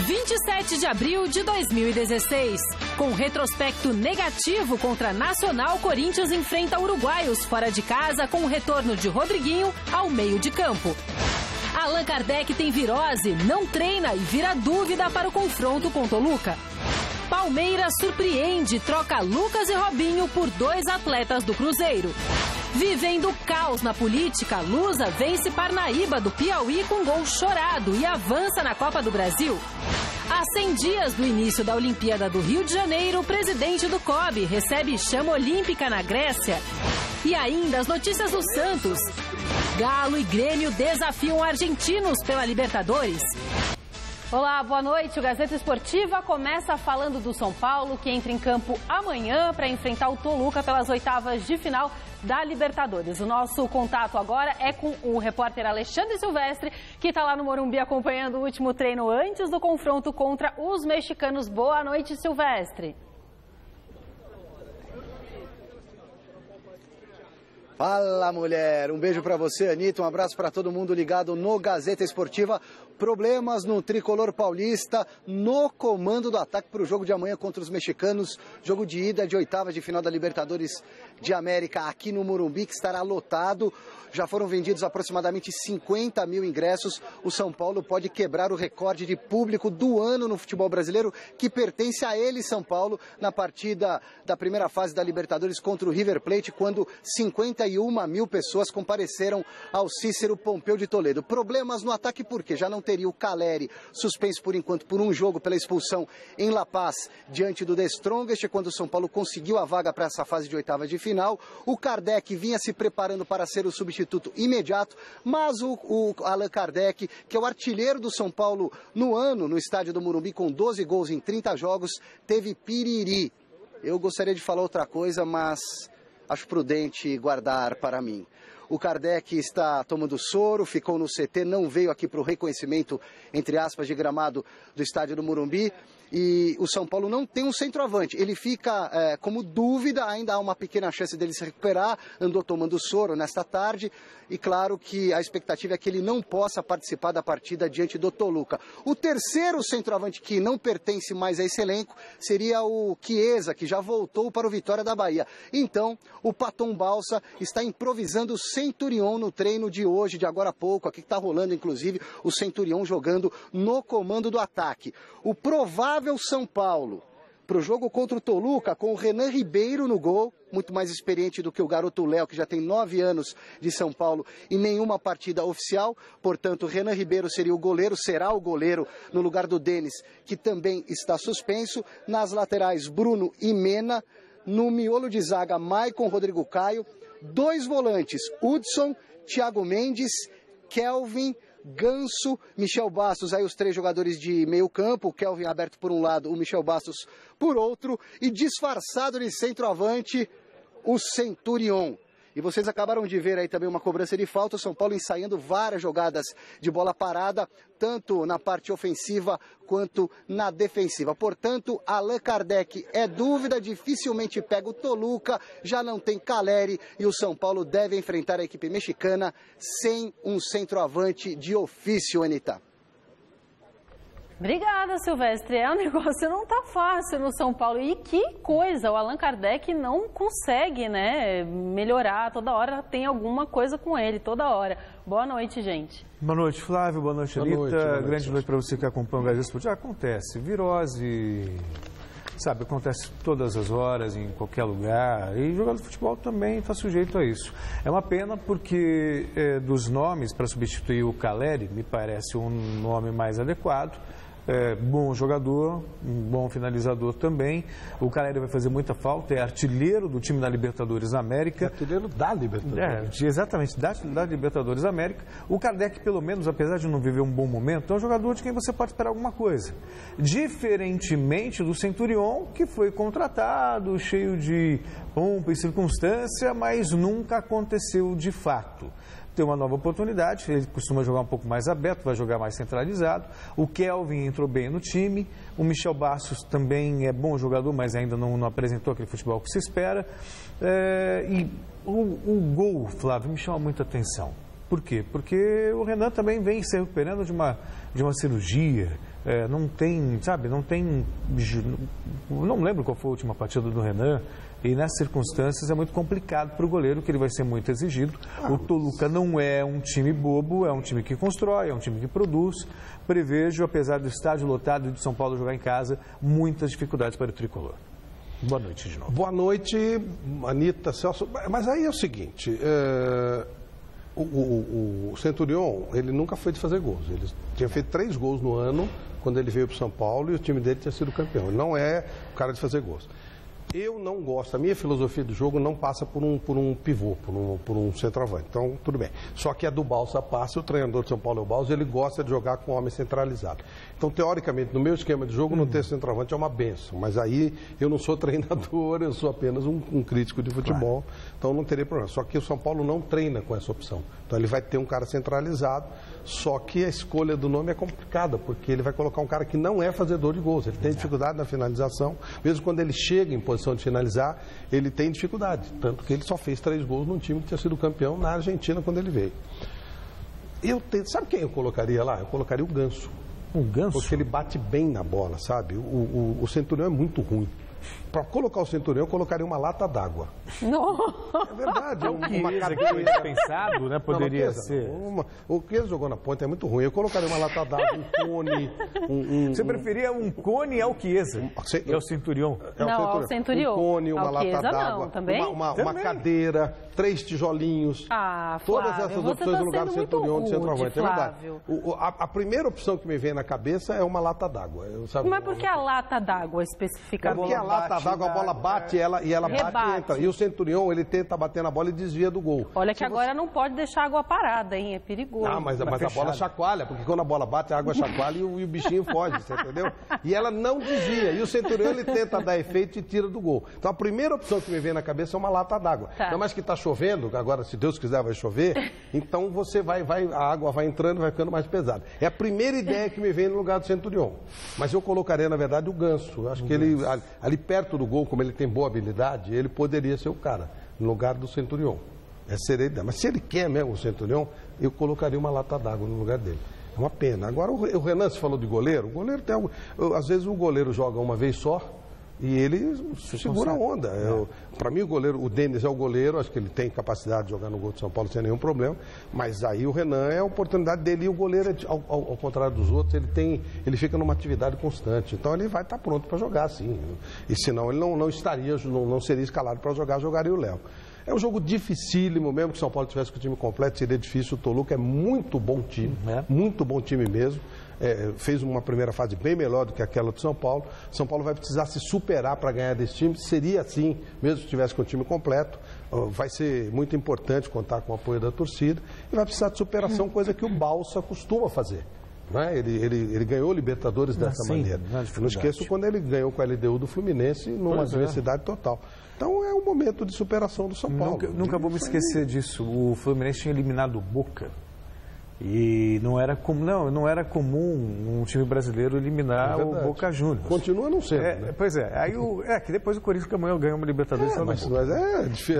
27 de abril de 2016. Com retrospecto negativo contra Nacional, Corinthians enfrenta uruguaios fora de casa com o retorno de Rodriguinho ao meio de campo. Allan Kardec tem virose, não treina e vira dúvida para o confronto com Toluca. Palmeiras surpreende e troca Lucas e Robinho por 2 atletas do Cruzeiro. Vivendo caos na política, Lusa vence Parnaíba do Piauí com gol chorado e avança na Copa do Brasil. A 100 dias do início da Olimpíada do Rio de Janeiro, o presidente do COB recebe chama olímpica na Grécia. E ainda as notícias do Santos. Galo e Grêmio desafiam argentinos pela Libertadores. Olá, boa noite. O Gazeta Esportiva começa falando do São Paulo, que entra em campo amanhã para enfrentar o Toluca pelas oitavas de final da Libertadores. O nosso contato agora é com o repórter Alexandre Silvestre, que está lá no Morumbi acompanhando o último treino antes do confronto contra os mexicanos. Boa noite, Silvestre. Fala, mulher! Um beijo para você, Anitta. Um abraço para todo mundo ligado no Gazeta Esportiva. Problemas no tricolor paulista no comando do ataque para o jogo de amanhã contra os mexicanos. Jogo de ida de oitava de final da Libertadores de América aqui no Morumbi, que estará lotado. Já foram vendidos aproximadamente 50 mil ingressos. O São Paulo pode quebrar o recorde de público do ano no futebol brasileiro, que pertence a ele, São Paulo, na partida da primeira fase da Libertadores contra o River Plate, quando 51 mil pessoas compareceram ao Cícero Pompeu de Toledo. Problemas no ataque porque já não teria o Caleri suspenso por enquanto por um jogo pela expulsão em La Paz diante do The Strongest, quando o São Paulo conseguiu a vaga para essa fase de oitavas de final. O Kardec vinha se preparando para ser o substituto imediato, mas o Allan Kardec, que é o artilheiro do São Paulo no ano, no estádio do Morumbi, com 12 gols em 30 jogos, teve piriri. Eu gostaria de falar outra coisa, mas acho prudente guardar para mim. O Kardec está tomando soro, ficou no CT, não veio aqui para o reconhecimento, entre aspas, de gramado do estádio do Morumbi. E o São Paulo não tem um centroavante. Ele fica como dúvida, ainda há uma pequena chance dele se recuperar. Andou tomando soro nesta tarde. E claro que a expectativa é que ele não possa participar da partida diante do Toluca. O terceiro centroavante que não pertence mais a esse elenco seria o Chiesa, que já voltou para o Vitória da Bahia. Então, o Paton Balsa está improvisando o Centurion no treino de hoje, de agora a pouco. Aqui está rolando, inclusive, o Centurion jogando no comando do ataque. O provável São Paulo para o jogo contra o Toluca, com o Renan Ribeiro no gol, muito mais experiente do que o garoto Léo, que já tem 9 anos de São Paulo e nenhuma partida oficial. Portanto, Renan Ribeiro seria o goleiro, será o goleiro no lugar do Denis, que também está suspenso. Nas laterais, Bruno e Mena. No miolo de zaga, Maicon, Rodrigo Caio. 2 volantes, Hudson, Thiago Mendes, Kelvin, Ganso, Michel Bastos, aí os 3 jogadores de meio campo, o Kelvin aberto por um lado, o Michel Bastos por outro, e disfarçado de centroavante, o Centurion. E vocês acabaram de ver aí também uma cobrança de falta, o São Paulo ensaiando várias jogadas de bola parada, tanto na parte ofensiva quanto na defensiva. Portanto, Allan Kardec é dúvida, dificilmente pega o Toluca, já não tem Caleri e o São Paulo deve enfrentar a equipe mexicana sem um centroavante de ofício, Anitta. Obrigada, Silvestre. O negócio não tá fácil no São Paulo. E que coisa, o Allan Kardec não consegue, né, melhorar. Toda hora tem alguma coisa com ele, toda hora. Boa noite, gente. Boa noite, Flávio. Boa noite, Anitta. Grande noite para você que acompanha o Gazeta Esportiva. Acontece, virose, sabe, acontece todas as horas, em qualquer lugar. E jogador de futebol também está sujeito a isso. É uma pena porque dos nomes para substituir o Caleri, me parece um nome mais adequado. Bom jogador, um bom finalizador também. O Caleri vai fazer muita falta, é artilheiro do time da Libertadores América. Artilheiro da Libertadores. Exatamente, da Libertadores América. O Kardec, pelo menos, apesar de não viver um bom momento, é um jogador de quem você pode esperar alguma coisa. Diferentemente do Centurion, que foi contratado, cheio de pompa e circunstância, mas nunca aconteceu de fato. Tem uma nova oportunidade, ele costuma jogar um pouco mais aberto, vai jogar mais centralizado. O Kelvin entrou bem no time, o Michel Bastos também é bom jogador, mas ainda não apresentou aquele futebol que se espera. E o gol, Flávio, me chama muita atenção. Por quê? Porque o Renan também vem se recuperando de uma cirurgia. Não tem, sabe, não lembro qual foi a última partida do Renan, e nessas circunstâncias é muito complicado para o goleiro, que ele vai ser muito exigido. O Toluca não é um time bobo, é um time que constrói, é um time que produz. Prevejo, apesar do estádio lotado e de São Paulo jogar em casa, muitas dificuldades para o tricolor. Boa noite de novo. Boa noite, Anitta, Celso. Mas aí é o seguinte, o Centurion, ele nunca foi de fazer gols. Ele tinha feito 3 gols no ano, quando ele veio para o São Paulo, e o time dele tinha sido campeão. Ele não é o cara de fazer gols. Eu não gosto, a minha filosofia do jogo não passa por um pivô, por um centroavante. Então, tudo bem. Só que a do Balsa passa, o treinador de São Paulo é o Balsa, ele gosta de jogar com homem centralizado. Então, teoricamente, no meu esquema de jogo, não ter centroavante é uma benção. Mas aí, eu não sou treinador, eu sou apenas um crítico de futebol, então não teria problema. Só que o São Paulo não treina com essa opção. Então, ele vai ter um cara centralizado, só que a escolha do nome é complicada, porque ele vai colocar um cara que não é fazedor de gols. Ele tem dificuldade na finalização, mesmo quando ele chega em posição de finalizar, ele tem dificuldade. Tanto que ele só fez 3 gols num time que tinha sido campeão na Argentina quando ele veio. Sabe quem eu colocaria lá? Eu colocaria o Ganso. O Ganso? Porque ele bate bem na bola, sabe? O Centurião é muito ruim. Para colocar o Centurião, eu colocaria uma lata d'água. Não. É verdade. Uma cadeira pensado, né? Poderia ser. O Chiesa jogou na ponta, é muito ruim. Eu colocaria uma lata d'água, um cone. Você preferia um cone ao Chiesa? É o Centurião? Não, ao Centurião. Um cone, uma lata d'água. Também? Uma cadeira, 3 tijolinhos. Flávio, todas essas opções no lugar do Centurião de centroavante. É verdade. A primeira opção que me vem na cabeça é uma lata d'água. Mas por que a lata d'água especificamente? Porque a lata d'água, a bola bate e ela bate e entra. E o Centurião, ele tenta bater na bola e desvia do gol. Olha que agora não pode deixar a água parada, hein? É perigoso. Mas a bola chacoalha, porque quando a bola bate, a água chacoalha e o bichinho foge, você entendeu? E ela não desvia. E o Centurião, ele tenta dar efeito e tira do gol. Então, a primeira opção que me vem na cabeça é uma lata d'água. Ainda mais que está chovendo, agora, se Deus quiser, vai chover, então você a água vai entrando e vai ficando mais pesada. É a primeira ideia que me vem no lugar do Centurião. Mas eu colocaria, na verdade, o Ganso. Eu acho que ele, ali perto do gol, como ele tem boa habilidade, ele poderia ser o cara, no lugar do Centurião. Seria a ideia. Mas se ele quer mesmo o Centurião, eu colocaria uma lata d'água no lugar dele. É uma pena. Agora, o Renan, se falou de goleiro, o goleiro tem algo. Às vezes o goleiro joga uma vez só e ele segura a onda. Para mim, o Denis é o goleiro, acho que ele tem capacidade de jogar no gol de São Paulo sem nenhum problema, mas aí o Renan é a oportunidade dele, e o goleiro, ao contrário dos outros, ele fica numa atividade constante. Então ele vai estar pronto para jogar, sim. E senão ele não seria escalado para jogar, jogaria o Léo. É um jogo dificílimo, mesmo que o São Paulo tivesse com o time completo, seria difícil. O Toluca é muito bom time mesmo. Fez uma primeira fase bem melhor do que aquela do São Paulo. São Paulo vai precisar se superar para ganhar desse time. Seria assim, mesmo se tivesse com o time completo. Vai ser muito importante contar com o apoio da torcida. E vai precisar de superação, coisa que o Balsa costuma fazer. Ele ganhou Libertadores dessa maneira. Não esqueço quando ele ganhou com a LDU do Fluminense numa adversidade total. Então é um momento de superação do São Paulo. Nunca vou me esquecer disso. O Fluminense tinha eliminado o Boca. E não era comum um time brasileiro eliminar o Boca Juniors. Continua não sendo, né? Pois é. Aí que depois o Corinthians ganhou uma Libertadores.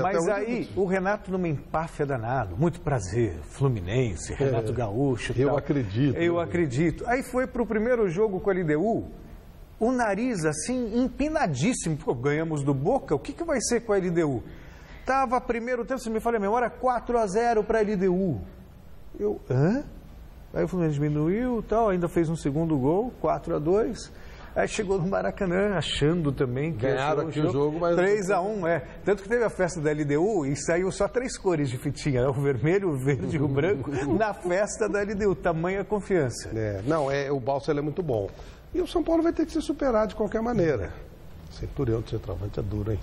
Mas aí o Renato numa empáfia danado. Muito prazer, Fluminense, Renato Gaúcho. Eu acredito. Aí foi pro primeiro jogo com a LDU. O nariz, assim, empinadíssimo. Pô, ganhamos do Boca, o que vai ser com a LDU? Tava primeiro tempo, se me falha a memória, 4-0 para a LDU. Aí o Fluminense diminuiu, ainda fez um segundo gol, 4-2. Aí chegou no Maracanã, achando também que ganharam aqui o jogo, mas 3-1, Tanto que teve a festa da LDU e saiu só 3 cores de fitinha, o vermelho, o verde e o branco, na festa da LDU, tamanha confiança. O Balsa é muito bom. E o São Paulo vai ter que se superar de qualquer maneira. Centurião de centroavante é duro, hein?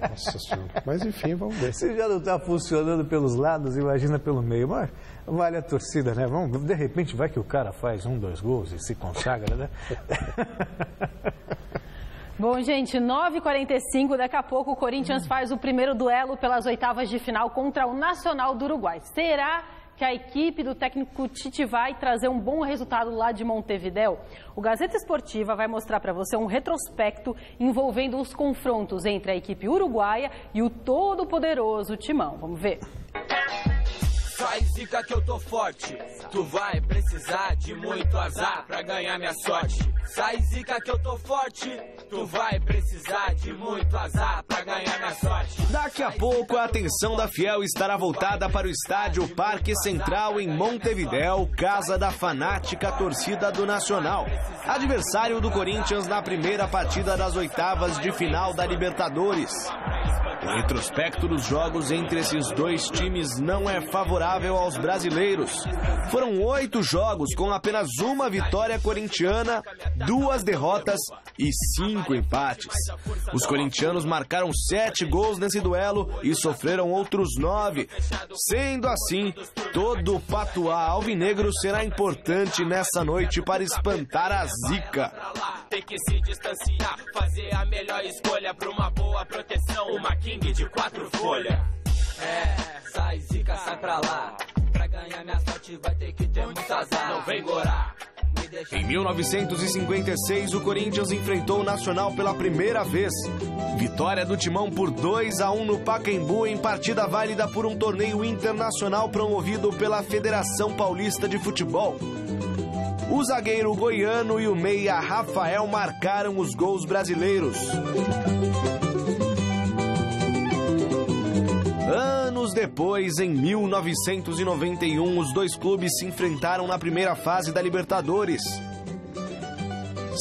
Nossa Senhora. Mas enfim, vamos ver. Se já não está funcionando pelos lados, imagina pelo meio. Mas vale a torcida, né? De repente vai que o cara faz 1, 2 gols e se consagra, né? Bom, gente, 9h45, daqui a pouco o Corinthians faz o primeiro duelo pelas oitavas de final contra o Nacional do Uruguai. Será que a equipe do técnico Tite vai trazer um bom resultado lá de Montevidéu? O Gazeta Esportiva vai mostrar para você um retrospecto envolvendo os confrontos entre a equipe uruguaia e o todo-poderoso Timão. Vamos ver. Sai zica que eu tô forte, tu vai precisar de muito azar pra ganhar minha sorte. Sai zica que eu tô forte, tu vai precisar de muito azar pra ganhar minha sorte. Daqui a pouco a atenção da Fiel estará voltada para o estádio Parque Central em Montevidéu, casa da fanática torcida do Nacional. Adversário do Corinthians na primeira partida das oitavas de final da Libertadores. O retrospecto dos jogos entre esses dois times não é favorável aos brasileiros. Foram 8 jogos com apenas uma vitória corintiana, 2 derrotas e 5 empates. Os corintianos marcaram 7 gols nesse duelo e sofreram outros 9. Sendo assim, todo o patuá alvinegro será importante nessa noite para espantar a zica. Tem que se distanciar, fazer a melhor escolha pra uma boa proteção, uma king de 4 folhas. Sai zica, sai pra lá. Pra ganhar minha sorte vai ter que ter muito azar. Não vem gorar. Em 1956, o Corinthians enfrentou o Nacional pela primeira vez. Vitória do Timão por 2-1 no Pacaembu em partida válida por um torneio internacional promovido pela Federação Paulista de Futebol. O zagueiro goiano e o meia Rafael marcaram os gols brasileiros. Anos depois, em 1991, os dois clubes se enfrentaram na primeira fase da Libertadores.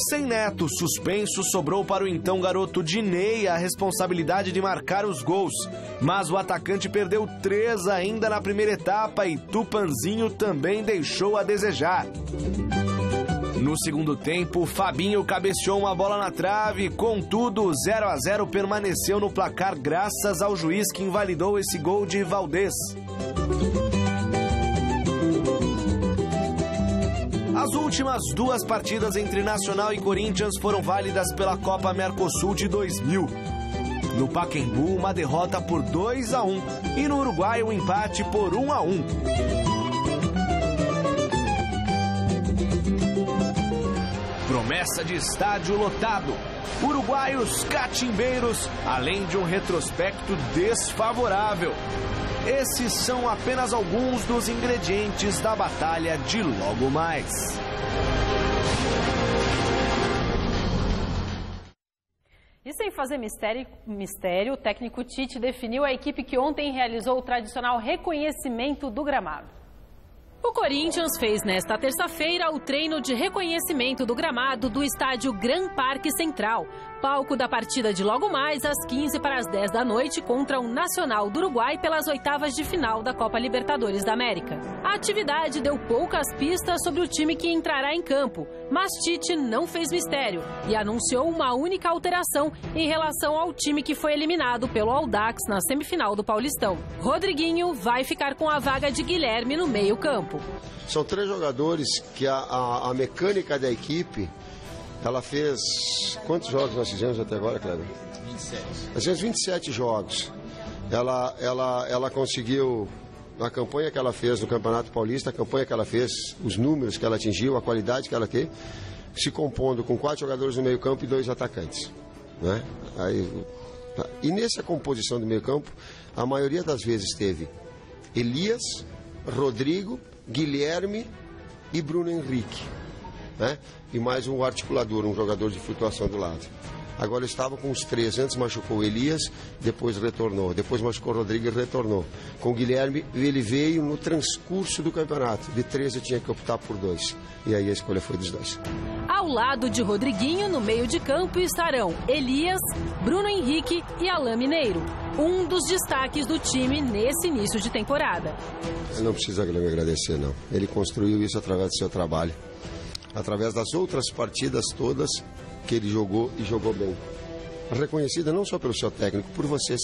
Sem Neto suspenso, sobrou para o então garoto Diney a responsabilidade de marcar os gols. Mas o atacante perdeu 3 ainda na primeira etapa e Tupanzinho também deixou a desejar. No segundo tempo, Fabinho cabeceou uma bola na trave, contudo, 0-0 permaneceu no placar graças ao juiz que invalidou esse gol de Valdez. As últimas 2 partidas entre Nacional e Corinthians foram válidas pela Copa Mercosul de 2000. No Pacaembu, uma derrota por 2-1 e no Uruguai um empate por 1-1. Promessa de estádio lotado, uruguaios catimbeiros, além de um retrospecto desfavorável. Esses são apenas alguns dos ingredientes da batalha de logo mais. E sem fazer mistério, o técnico Tite definiu a equipe que ontem realizou o tradicional reconhecimento do gramado. O Corinthians fez nesta terça-feira o treino de reconhecimento do gramado do estádio Gran Parque Central, palco da partida de logo mais às 15 para as 10 da noite contra o Nacional do Uruguai pelas oitavas de final da Copa Libertadores da América. A atividade deu poucas pistas sobre o time que entrará em campo, mas Tite não fez mistério e anunciou uma única alteração em relação ao time que foi eliminado pelo Audax na semifinal do Paulistão. Rodriguinho vai ficar com a vaga de Guilherme no meio-campo. São 3 jogadores que a mecânica da equipe, ela fez... Quantos jogos nós fizemos até agora, Kleber? 27. Nós fizemos 27 jogos. Ela conseguiu, na campanha que ela fez no Campeonato Paulista, a campanha que ela fez, os números que ela atingiu, a qualidade que ela teve, se compondo com 4 jogadores no meio-campo e 2 atacantes. Né? E nessa composição do meio-campo, a maioria das vezes teve Elias, Rodrigo, Guilherme e Bruno Henrique, né? E mais um articulador, um jogador de flutuação do lado. Agora estava com os 3, antes machucou o Elias, depois retornou, depois machucou o Rodrigo e retornou. Com o Guilherme, ele veio no transcurso do campeonato, de 3 eu tinha que optar por 2, e aí a escolha foi dos 2. Ao lado de Rodriguinho, no meio de campo, estarão Elias, Bruno Henrique e Alain Mineiro, um dos destaques do time nesse início de temporada. Não precisa me agradecer, não. Ele construiu isso através do seu trabalho, através das outras partidas todas que ele jogou e jogou bem. Reconhecida não só pelo seu técnico, por vocês.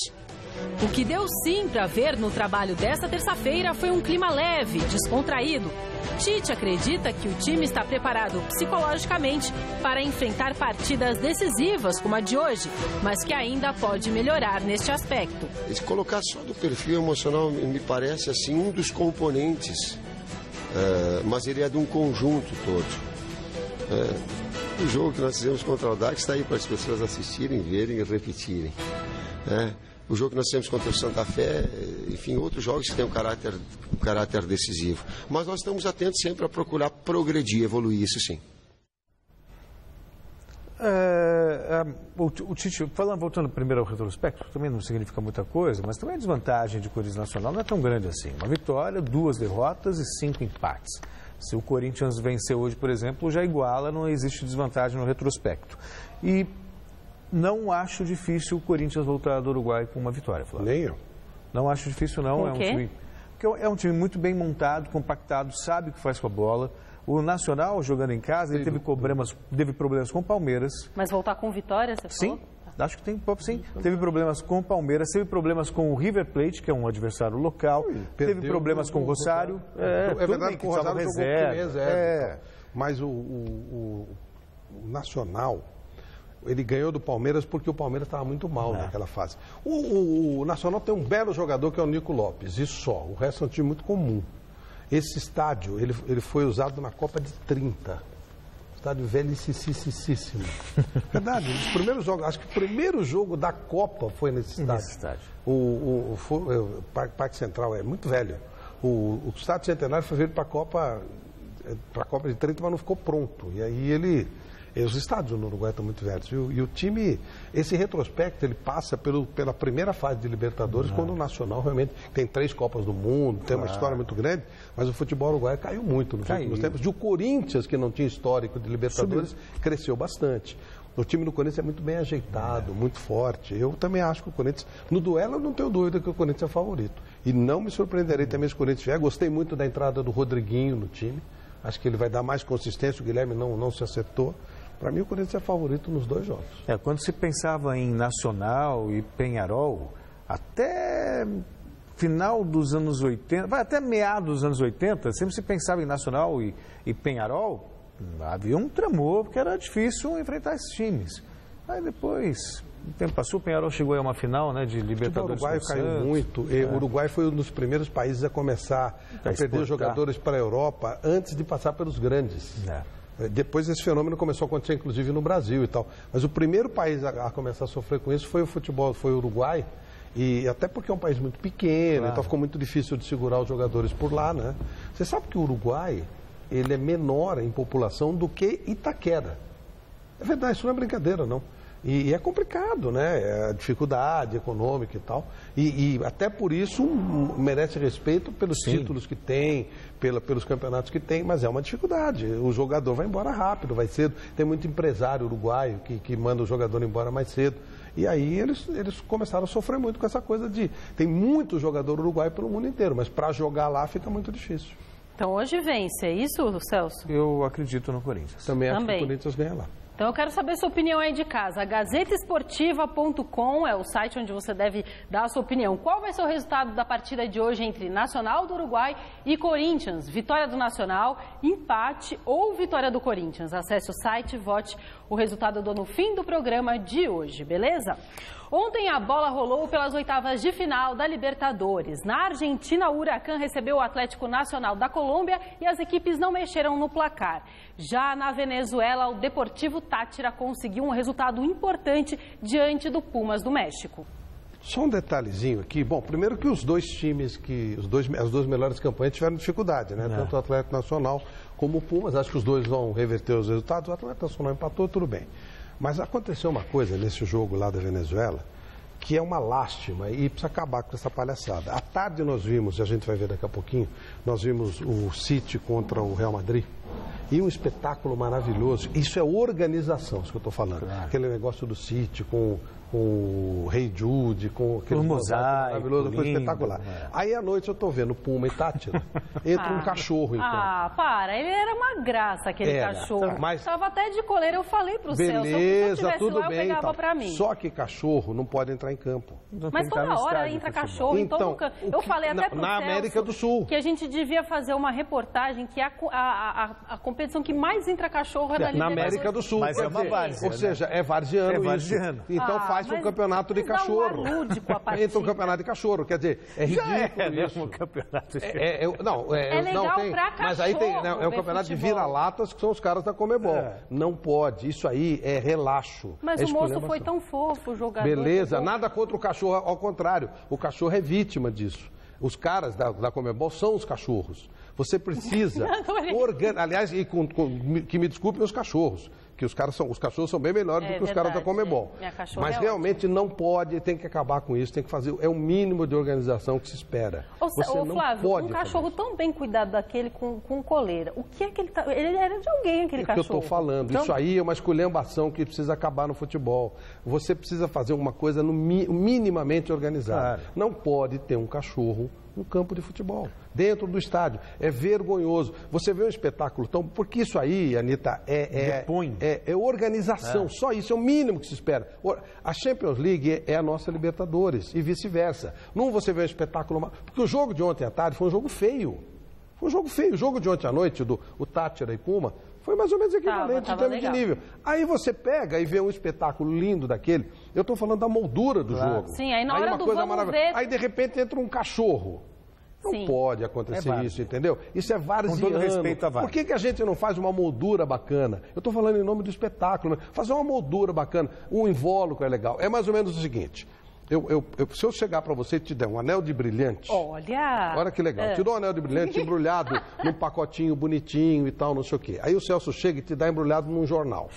O que deu sim para ver no trabalho desta terça-feira foi um clima leve, descontraído. Tite acredita que o time está preparado psicologicamente para enfrentar partidas decisivas como a de hoje, mas que ainda pode melhorar neste aspecto. Colocar só do perfil emocional me parece assim um dos componentes, mas ele é de um conjunto todo. O jogo que nós fizemos contra o Audax está aí para as pessoas assistirem, verem e repetirem. o jogo que nós temos contra o Santa Fé, enfim, outros jogos que têm um caráter decisivo. Mas nós estamos atentos sempre a procurar progredir, evoluir, isso sim. O Tite, voltando primeiro ao retrospecto, também não significa muita coisa, mas também a desvantagem de Corinthians Nacional não é tão grande assim. Uma vitória, 2 derrotas e 5 empates. Se o Corinthians vencer hoje, por exemplo, já iguala, não existe desvantagem no retrospecto. E não acho difícil o Corinthians voltar do Uruguai com uma vitória, Flávio. Nem eu. Não acho difícil, não. Por quê? Porque é um time muito bem montado, compactado, sabe o que faz com a bola. O Nacional, jogando em casa, ele teve problemas com o Palmeiras. Mas voltar com vitória, você falou? Sim, acho que tem, sim. Teve problemas com o Palmeiras, teve problemas com o River Plate, que é um adversário local, teve problemas com o Rosário. É verdade que o Rosário jogou com reserva. Mas o Nacional, ele ganhou do Palmeiras porque o Palmeiras estava muito mal naquela fase. O Nacional tem um belo jogador que é o Nico Lopes, e só. O resto é um time muito comum. Esse estádio, ele foi usado na Copa de 30. Estádio velicíssimo. Verdade, os primeiros jogos, acho que o primeiro jogo da Copa foi nesse estádio. O Parque Central é muito velho. O estádio centenário foi feito para a Copa de 30, mas não ficou pronto. E aí os estádios no Uruguai estão muito velhos. E o time, esse retrospecto, ele passa pela primeira fase de Libertadores, quando o Nacional realmente tem 3 Copas do Mundo, tem uma história muito grande, mas o futebol uruguaio caiu muito nos últimos tempos. E o Corinthians, que não tinha histórico de Libertadores, cresceu bastante. O time do Corinthians é muito bem ajeitado, muito forte. Eu também acho que o Corinthians, no duelo, eu não tenho dúvida que o Corinthians é favorito. E não me surpreenderei também se o Corinthians vier. Gostei muito da entrada do Rodriguinho no time. Acho que ele vai dar mais consistência, o Guilherme não se acertou. Para mim, o Corinthians é favorito nos 2 jogos. Quando se pensava em Nacional e Peñarol, até final dos anos 80, até meados dos anos 80, sempre se pensava em Nacional e Peñarol, havia um tremor, porque era difícil enfrentar esses times. Aí depois, o tempo passou, o Peñarol chegou a uma final, né, de Libertadores. O Uruguai caiu muito. O Uruguai foi um dos primeiros países a começar a perder jogadores para a Europa antes de passar pelos grandes. Depois esse fenômeno começou a acontecer, inclusive, no Brasil e tal. Mas o primeiro país a começar a sofrer com isso foi o futebol, foi o Uruguai. E até porque é um país muito pequeno, então ficou muito difícil de segurar os jogadores por lá, né? Você sabe que o Uruguai, ele é menor em população do que Itaquera. É verdade, isso não é brincadeira, não. E é complicado, né? É a dificuldade econômica e tal. E até por isso merece respeito pelos títulos que tem, pelos campeonatos que tem, mas é uma dificuldade. O jogador vai embora rápido, vai cedo. Tem muito empresário uruguaio que manda o jogador embora mais cedo. E aí eles começaram a sofrer muito com essa coisa de... Tem muito jogador uruguaio pelo mundo inteiro, mas para jogar lá fica muito difícil. Então hoje vence, é isso, Celso? Eu acredito no Corinthians. Também acho que o Corinthians ganha lá. Então eu quero saber sua opinião aí de casa. Gazetaesportiva.com é o site onde você deve dar a sua opinião. Qual vai ser o resultado da partida de hoje entre Nacional do Uruguai e Corinthians? Vitória do Nacional, empate ou vitória do Corinthians? Acesse o site e vote. O resultado eu dou no fim do programa de hoje, beleza? Ontem a bola rolou pelas oitavas de final da Libertadores. Na Argentina, o Huracan recebeu o Atlético Nacional da Colômbia e as equipes não mexeram no placar. Já na Venezuela, o Deportivo Táchira conseguiu um resultado importante diante do Pumas do México. Só um detalhezinho aqui. Bom, primeiro que os dois times, as duas melhores campanhas tiveram dificuldade, né? Tanto o Atlético Nacional como o Pumas. Acho que os dois vão reverter os resultados. O Atlético Nacional empatou, tudo bem. Mas aconteceu uma coisa nesse jogo lá da Venezuela que é uma lástima e precisa acabar com essa palhaçada. À tarde nós vimos, e a gente vai ver daqui a pouquinho, nós vimos o City contra o Real Madrid. E um espetáculo maravilhoso. Isso é organização, isso que eu estou falando. Claro. Aquele negócio do City com o Rei Jude, com aquele mosaico maravilhoso, foi espetacular. Aí à noite eu estou vendo Puma e Táchira. Entra um cachorro então. Para, ele era uma graça aquele cachorro. Mas estava até de coleira, eu falei pro Celso, se eu tivesse tudo lá, bem, eu pegava pra mim. Só que cachorro não pode entrar em campo. Mas toda hora entra cachorro, então eu falei até pro na Celso América do Sul que a gente devia fazer uma reportagem que a competição que mais entra cachorro é na América do Sul. Mas é uma várzea, ou seja, é varziano. É varziano. Então faz um campeonato de cachorro. Entra um campeonato de cachorro, quer dizer, é ridículo isso. Um campeonato de... legal pra cachorro. Mas aí tem, é um campeonato de vira-latas que são os caras da Comebol. Não pode, isso aí é relaxo. Mas o moço foi tão fofo, o jogador. Beleza, nada contra o cachorro, ao contrário, o cachorro é vítima disso. Os caras da Comebol são os cachorros. Você precisa aliás, que me desculpem os cachorros, que os cachorros são bem melhores do que os caras da Comebol. Mas realmente não pode, tem que acabar com isso, tem que fazer, é o mínimo de organização que se espera. Flávio, um cachorro tão bem cuidado daquele com coleira, o que é que ele tá... Ele era de alguém, aquele cachorro. É o que eu estou falando, isso aí é uma esculhambação que precisa acabar no futebol. Você precisa fazer uma coisa minimamente organizada. Não pode ter um cachorro no campo de futebol, dentro do estádio. É vergonhoso. Você vê um espetáculo tão... Porque isso aí, Anitta, é organização. Só isso, é o mínimo que se espera. A Champions League é a nossa Libertadores e vice-versa. Não você vê um espetáculo... Porque o jogo de ontem à tarde foi um jogo feio. Foi um jogo feio. O jogo de ontem à noite, o Tátira e Puma, foi mais ou menos equivalente em termos de nível. Aí você pega e vê um espetáculo lindo daquele. Eu estou falando da moldura do jogo. Sim, aí na hora do vamos ver... Aí, de repente, entra um cachorro. Não pode acontecer isso, entendeu? Isso é varziano. Com todo respeito a Por que a gente não faz uma moldura bacana? Eu estou falando em nome do espetáculo. Fazer uma moldura bacana. Um invólucro é legal. É mais ou menos o seguinte... se eu chegar para você e te der um anel de brilhante... Olha que legal. Te dou um anel de brilhante embrulhado num pacotinho bonitinho e tal, não sei o quê. Aí o Celso chega e te dá embrulhado num jornal.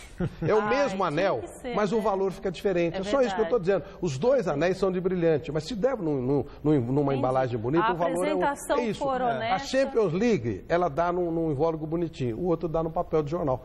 É o mesmo anel, mas o valor fica diferente. É só isso que eu estou dizendo. Os dois anéis são de brilhante, mas se der numa embalagem bonita, o valor é isso. A Champions League, ela dá num invólucro bonitinho. O outro dá num papel de jornal.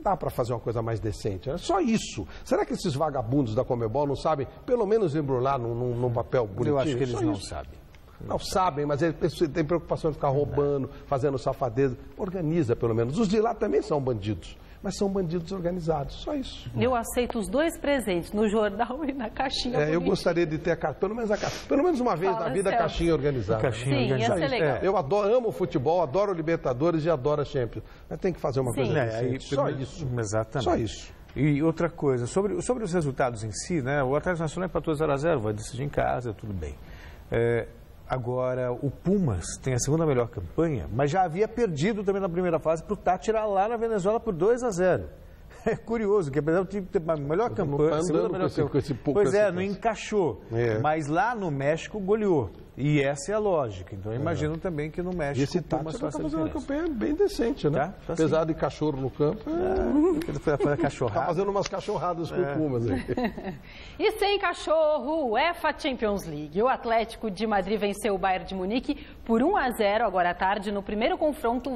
Dá para fazer uma coisa mais decente, né? Só isso. Será que esses vagabundos da Comebol não sabem, pelo menos, embrulhar num papel bonitinho? Eu acho que eles não sabem. Não sabem, mas eles têm preocupação de ficar roubando, fazendo safadeza. Organiza, pelo menos. Os de lá também são bandidos, mas são bandidos organizados. Só isso. Eu aceito os dois presentes, no jornal e na caixinha. Eu gostaria de ter pelo menos uma vez na vida a caixinha organizada. Sim, ia ser legal. Eu amo o futebol, adoro o Libertadores e adoro a Champions. Mas tem que fazer uma coisa só isso. Exatamente. Só isso. E outra coisa, sobre os resultados em si, né? O Atlético Nacional empatou 0-0, vai decidir em casa, tudo bem. Agora, o Pumas tem a segunda melhor campanha, mas já havia perdido também na primeira fase para o Tátira lá na Venezuela por 2-0. É curioso, que apesar do time ter a melhor campanha, segunda melhor campanha, não encaixou. Mas lá no México goleou. E essa é a lógica. Então eu imagino também que no México esse Pumas está fazendo uma campanha bem decente, né? Apesar de cachorro no campo. Está fazendo umas cachorradas com o Pumas aí. E sem cachorro, UEFA Champions League. O Atlético de Madrid venceu o Bayern de Munique por 1-0 agora à tarde no primeiro confronto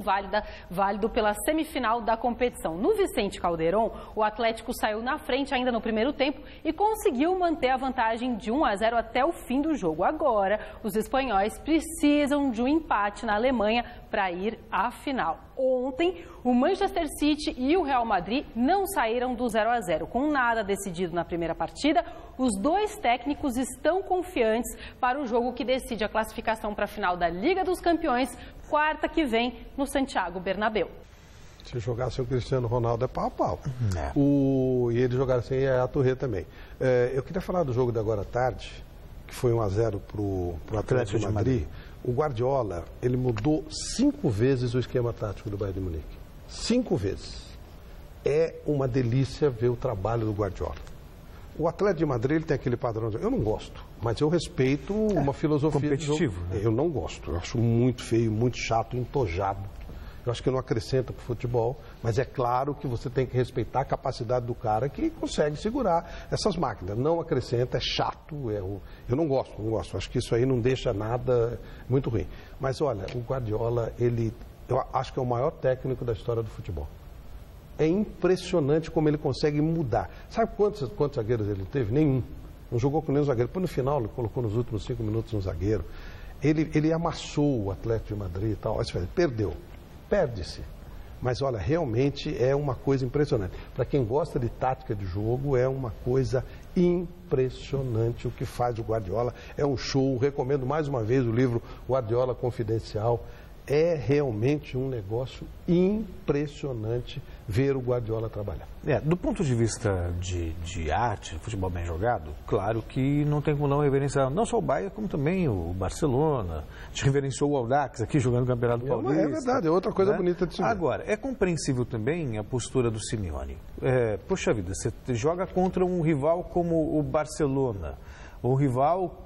válido pela semifinal da competição. No Vicente Calderón, o Atlético saiu na frente ainda no primeiro tempo e conseguiu manter a vantagem de 1-0 até o fim do jogo. Agora, os espanhóis precisam de um empate na Alemanha para ir à final. Ontem, o Manchester City e o Real Madrid não saíram do 0-0. Com nada decidido na primeira partida, os dois técnicos estão confiantes para o jogo que decide a classificação para a final da Liga dos Campeões, quarta que vem, no Santiago Bernabéu. Se jogasse o Cristiano Ronaldo é pau a pau. E ele jogasse a Touré também. Eu queria falar do jogo de agora à tarde, que foi 1-0 para o Atlético de Madrid. O Guardiola, ele mudou 5 vezes o esquema tático do Bayern de Munique. 5 vezes. É uma delícia ver o trabalho do Guardiola. O Atlético de Madrid, ele tem aquele padrão. Eu não gosto, mas eu respeito uma filosofia competitivo, de jogo. Eu não gosto. Eu acho muito feio, muito chato, entojado. Eu acho que não acrescenta para o futebol, mas é claro que você tem que respeitar a capacidade do cara que consegue segurar essas máquinas. Não acrescenta, é chato, eu não gosto. Acho que isso aí não deixa nada muito ruim. Mas olha, o Guardiola, eu acho que é o maior técnico da história do futebol. É impressionante como ele consegue mudar. Sabe quantos zagueiros ele teve? Nenhum. Não jogou com nenhum zagueiro. No final, ele colocou nos últimos 5 minutos um zagueiro. Ele amassou o Atlético de Madrid e tal. Perdeu. Perde-se. Mas, olha, realmente é uma coisa impressionante. Para quem gosta de tática de jogo, é uma coisa impressionante o que faz o Guardiola. É um show. Recomendo mais uma vez o livro Guardiola Confidencial. É realmente um negócio impressionante ver o Guardiola trabalhar. Do ponto de vista de arte, futebol bem jogado, claro que não tem como não reverenciar não só o Bayern, como também o Barcelona. A gente reverenciou o Audax aqui jogando o Campeonato Paulista. É verdade, é outra coisa bonita de se ver. Agora, é compreensível também a postura do Simeone. Poxa vida, você joga contra um rival como o Barcelona, ou um rival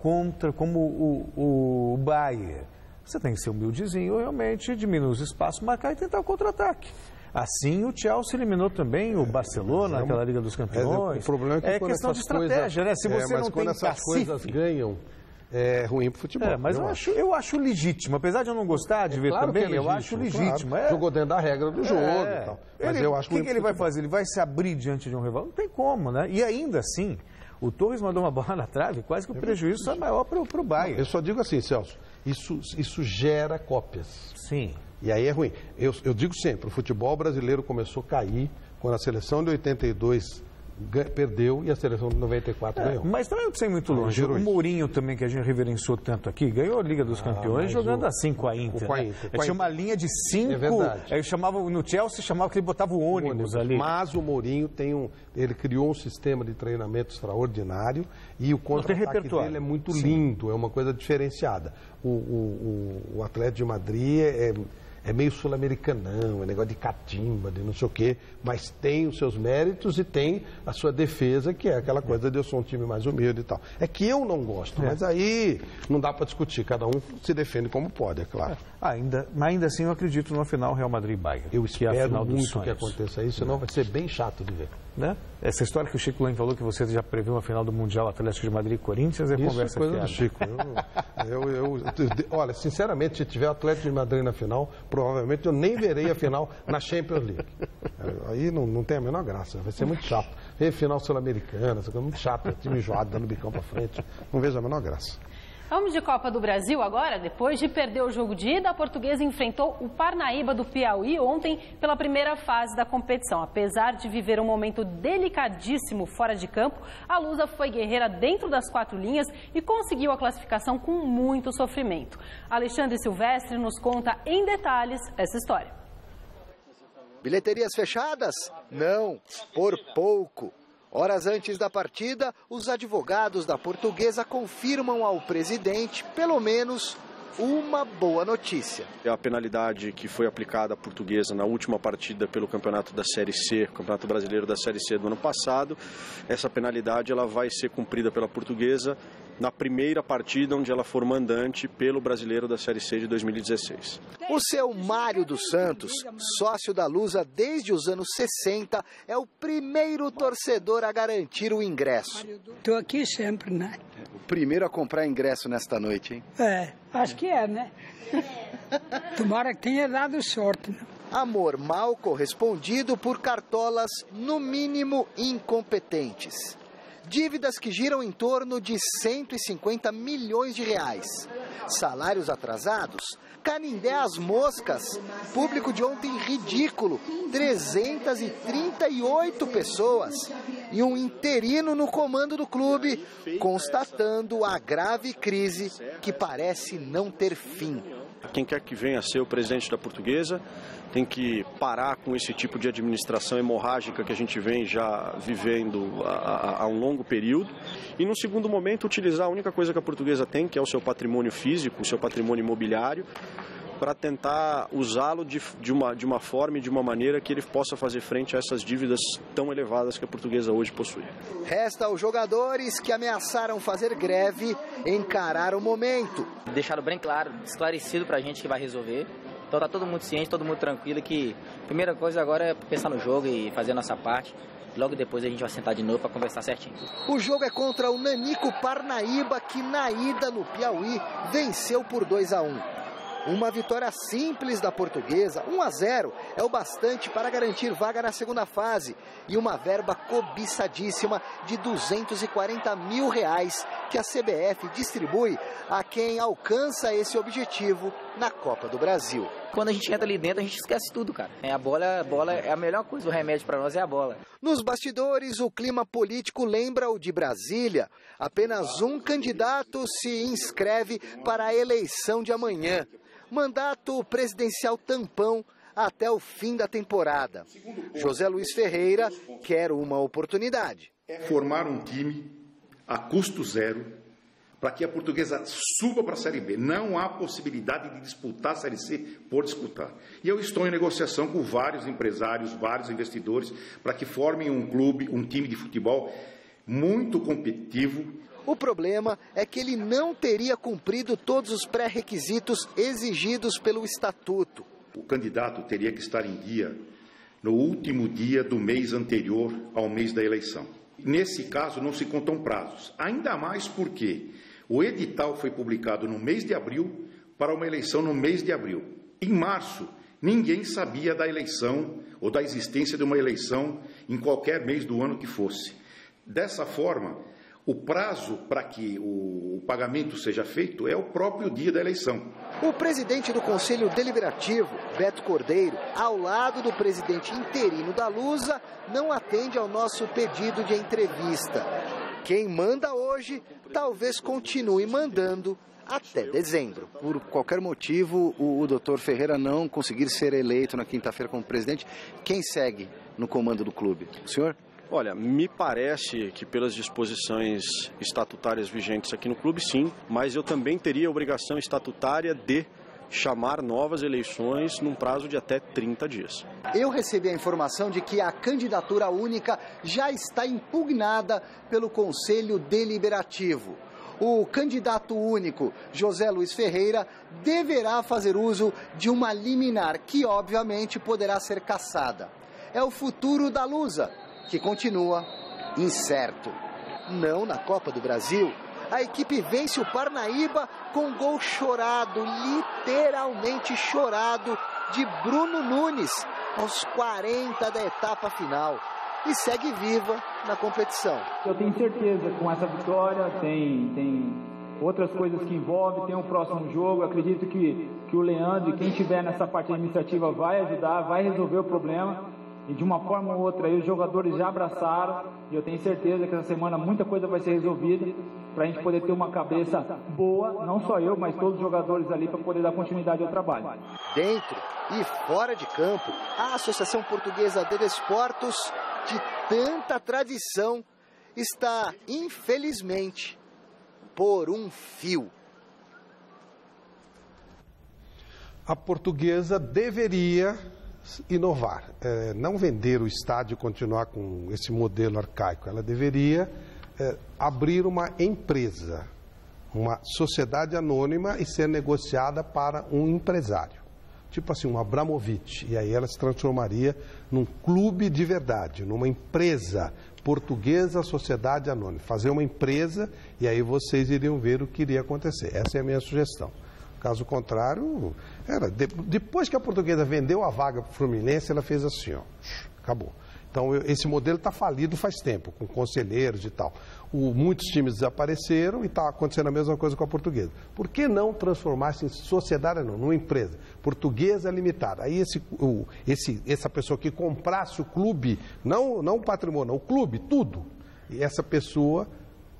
como o Bayern. Você tem que ser humildezinho, realmente diminuir os espaços, marcar e tentar o contra-ataque. Assim, o Chelsea eliminou também o Barcelona naquela Liga dos Campeões. O problema é que questão de estratégia, né? Se você não tem essas coisas ganham, é ruim pro futebol. Mas eu acho legítimo, apesar de eu não gostar de ver claro também, eu acho legítimo. Claro. Jogou dentro da regra do jogo e tal. Mas eu acho que ele vai fazer? Ele vai se abrir diante de um rival? Não tem como, né? E ainda assim, o Torres mandou uma bola na trave, quase que o prejuízo é maior para o Bayern. Eu só digo assim, Celso, isso gera cópias. Sim. E aí é ruim. Eu digo sempre, o futebol brasileiro começou a cair quando a seleção de 82 perdeu e a seleção de 94 ganhou. Mas também não sei muito longe. O Mourinho também, que a gente reverenciou tanto aqui, ganhou a Liga dos Campeões jogando assim com a Inter. Ele tinha uma linha de 5. É verdade. Aí no Chelsea chamava que ele botava o ônibus ali. Mas o Mourinho ele criou um sistema de treinamento extraordinário e o contra-ataque dele é muito lindo, é uma coisa diferenciada. O Atlético de Madrid é meio sul-americanão, é negócio de catimba, de não sei o quê, mas tem os seus méritos e tem a sua defesa, que é aquela coisa de eu sou um time mais humilde e tal. É que eu não gosto, mas aí não dá para discutir, cada um se defende como pode, é claro. Mas ainda assim eu acredito numa final Real Madrid-Bayern. Eu espero muito que aconteça isso, senão vai ser bem chato de ver. Né? Essa história que o Chico Lane falou que você já previu uma final do Mundial Atlético de Madrid e Corinthians é conversa coisa do Chico. Olha, sinceramente, se tiver Atlético de Madrid na final, provavelmente eu nem verei a final na Champions League. Aí não tem a menor graça, vai ser muito chato. Ver final sul-americana, isso é muito chato, time enjoado dando bicão para frente, não vejo a menor graça. Vamos de Copa do Brasil agora. Depois de perder o jogo de ida, a Portuguesa enfrentou o Parnaíba do Piauí ontem pela primeira fase da competição. Apesar de viver um momento delicadíssimo fora de campo, a Lusa foi guerreira dentro das 4 linhas e conseguiu a classificação com muito sofrimento. Alexandre Silvestre nos conta em detalhes essa história. Bilheterias fechadas? Não, por pouco. Horas antes da partida, os advogados da Portuguesa confirmam ao presidente, pelo menos, uma boa notícia. A penalidade que foi aplicada à Portuguesa na última partida pelo campeonato da Série C, Campeonato Brasileiro da Série C do ano passado, essa penalidade ela vai ser cumprida pela Portuguesa na primeira partida onde ela for mandante pelo Brasileiro da Série C de 2016. O seu Mário dos Santos, sócio da Lusa desde os anos 60, é o primeiro torcedor a garantir o ingresso. Estou aqui sempre, né? O primeiro a comprar ingresso nesta noite, hein? Acho que né? Tomara que tenha dado sorte, né? Amor mal correspondido por cartolas, no mínimo, incompetentes. Dívidas que giram em torno de 150 milhões de reais. Salários atrasados, Canindé às moscas. Público de ontem ridículo, 338 pessoas. E um interino no comando do clube, constatando a grave crise que parece não ter fim. Quem quer que venha a ser o presidente da Portuguesa tem que parar com esse tipo de administração hemorrágica que a gente vem já vivendo há um longo período. E, no segundo momento, utilizar a única coisa que a Portuguesa tem, que é o seu patrimônio físico, o seu patrimônio imobiliário, para tentar usá-lo de uma forma e de uma maneira que ele possa fazer frente a essas dívidas tão elevadas que a Portuguesa hoje possui. Resta aos jogadores que ameaçaram fazer greve encarar o momento. Deixaram bem claro, esclarecido para a gente que vai resolver. Então tá todo mundo ciente, todo mundo tranquilo que a primeira coisa agora é pensar no jogo e fazer a nossa parte. Logo depois a gente vai sentar de novo para conversar certinho. O jogo é contra o Nanico Parnaíba, que na ida no Piauí venceu por 2-1. Uma vitória simples da Portuguesa, 1-0, é o bastante para garantir vaga na segunda fase e uma verba cobiçadíssima de R$240 mil que a CBF distribui a quem alcança esse objetivo na Copa do Brasil. Quando a gente entra ali dentro, a gente esquece tudo, cara. A bola é a melhor coisa, o remédio para nós é a bola. Nos bastidores, o clima político lembra o de Brasília. Apenas um candidato se inscreve para a eleição de amanhã. Mandato presidencial tampão até o fim da temporada. José Luiz Ferreira quer uma oportunidade. Formar um time a custo zero para que a Portuguesa suba para a Série B. Não há possibilidade de disputar a Série C por disputar. E eu estou em negociação com vários empresários, vários investidores, para que formem um clube, um time de futebol muito competitivo. O problema é que ele não teria cumprido todos os pré-requisitos exigidos pelo Estatuto. O candidato teria que estar em dia no último dia do mês anterior ao mês da eleição. Nesse caso, não se contam prazos, ainda mais porque o edital foi publicado no mês de abril para uma eleição no mês de abril. Em março, ninguém sabia da eleição ou da existência de uma eleição em qualquer mês do ano que fosse. Dessa forma, o prazo para que o pagamento seja feito é o próprio dia da eleição. O presidente do Conselho Deliberativo, Beto Cordeiro, ao lado do presidente interino da Lusa, não atende ao nosso pedido de entrevista. Quem manda hoje, talvez continue mandando até dezembro. Por qualquer motivo, o doutor Ferreira não conseguir ser eleito na quinta-feira como presidente, quem segue no comando do clube? O senhor? Olha, me parece que pelas disposições estatutárias vigentes aqui no clube, sim, mas eu também teria a obrigação estatutária de chamar novas eleições num prazo de até 30 dias. Eu recebi a informação de que a candidatura única já está impugnada pelo Conselho Deliberativo. O candidato único, José Luiz Ferreira, deverá fazer uso de uma liminar que, obviamente, poderá ser cassada. É o futuro da Lusa, que continua incerto. Não na Copa do Brasil. A equipe vence o Parnaíba com gol chorado, literalmente chorado, de Bruno Nunes, aos 40 da etapa final. E segue viva na competição. Eu tenho certeza que com essa vitória tem outras coisas que envolvem, tem um próximo jogo. Eu acredito que o Leandro e quem estiver nessa parte administrativa vai ajudar, vai resolver o problema. E de uma forma ou outra aí os jogadores já abraçaram e eu tenho certeza que essa semana muita coisa vai ser resolvida para a gente poder ter uma cabeça boa, não só eu, mas todos os jogadores ali para poder dar continuidade ao trabalho. Dentro e fora de campo, a Associação Portuguesa de Desportos, de tanta tradição, está, infelizmente, por um fio. A Portuguesa deveria inovar, não vender o estádio e continuar com esse modelo arcaico. Ela deveria abrir uma empresa, uma sociedade anônima e ser negociada para um empresário, tipo assim, um Abramovich, e aí ela se transformaria num clube de verdade, numa empresa portuguesa, sociedade anônima. Fazer uma empresa e aí vocês iriam ver o que iria acontecer. Essa é a minha sugestão. Caso contrário, depois que a Portuguesa vendeu a vaga para o Fluminense, ela fez assim, ó, acabou. Então, esse modelo está falido faz tempo, com conselheiros e tal. Muitos times desapareceram e está acontecendo a mesma coisa com a Portuguesa. Por que não transformar-se em sociedade, não, numa empresa? Portuguesa Limitada. Aí essa pessoa que comprasse o clube, não o patrimônio, não, o clube, tudo. E essa pessoa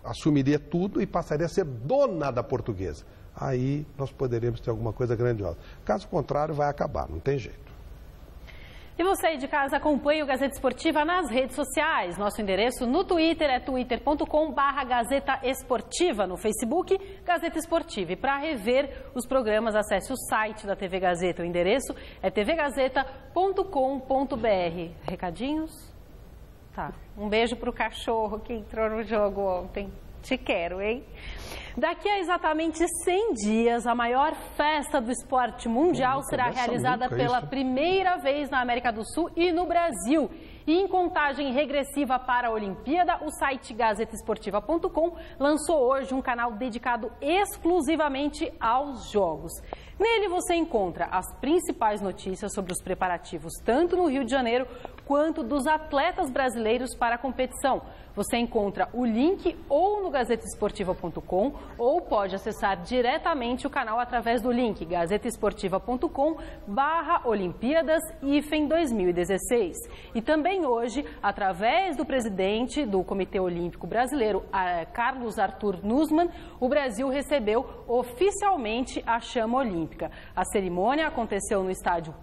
assumiria tudo e passaria a ser dona da Portuguesa. Aí nós poderíamos ter alguma coisa grandiosa. Caso contrário, vai acabar, não tem jeito. E você aí de casa acompanha o Gazeta Esportiva nas redes sociais. Nosso endereço no Twitter é twitter.com/Gazeta Esportiva. No Facebook, Gazeta Esportiva. E para rever os programas, acesse o site da TV Gazeta. O endereço é tvgazeta.com.br. Recadinhos? Tá. Um beijo pro cachorro que entrou no jogo ontem. Te quero, hein? Daqui a exatamente 100 dias, a maior festa do esporte mundial será realizada pela primeira vez na América do Sul e no Brasil. E em contagem regressiva para a Olimpíada, o site GazetaEsportiva.com lançou hoje um canal dedicado exclusivamente aos Jogos. Nele você encontra as principais notícias sobre os preparativos, tanto no Rio de Janeiro quanto dos atletas brasileiros para a competição. Você encontra o link ou no GazetaEsportiva.com ou pode acessar diretamente o canal através do link GazetaEsportiva.com/Olimpíadas-2016. E também hoje, através do presidente do Comitê Olímpico Brasileiro, Carlos Arthur Nussmann, o Brasil recebeu oficialmente a chama olímpica. A cerimônia aconteceu no estádio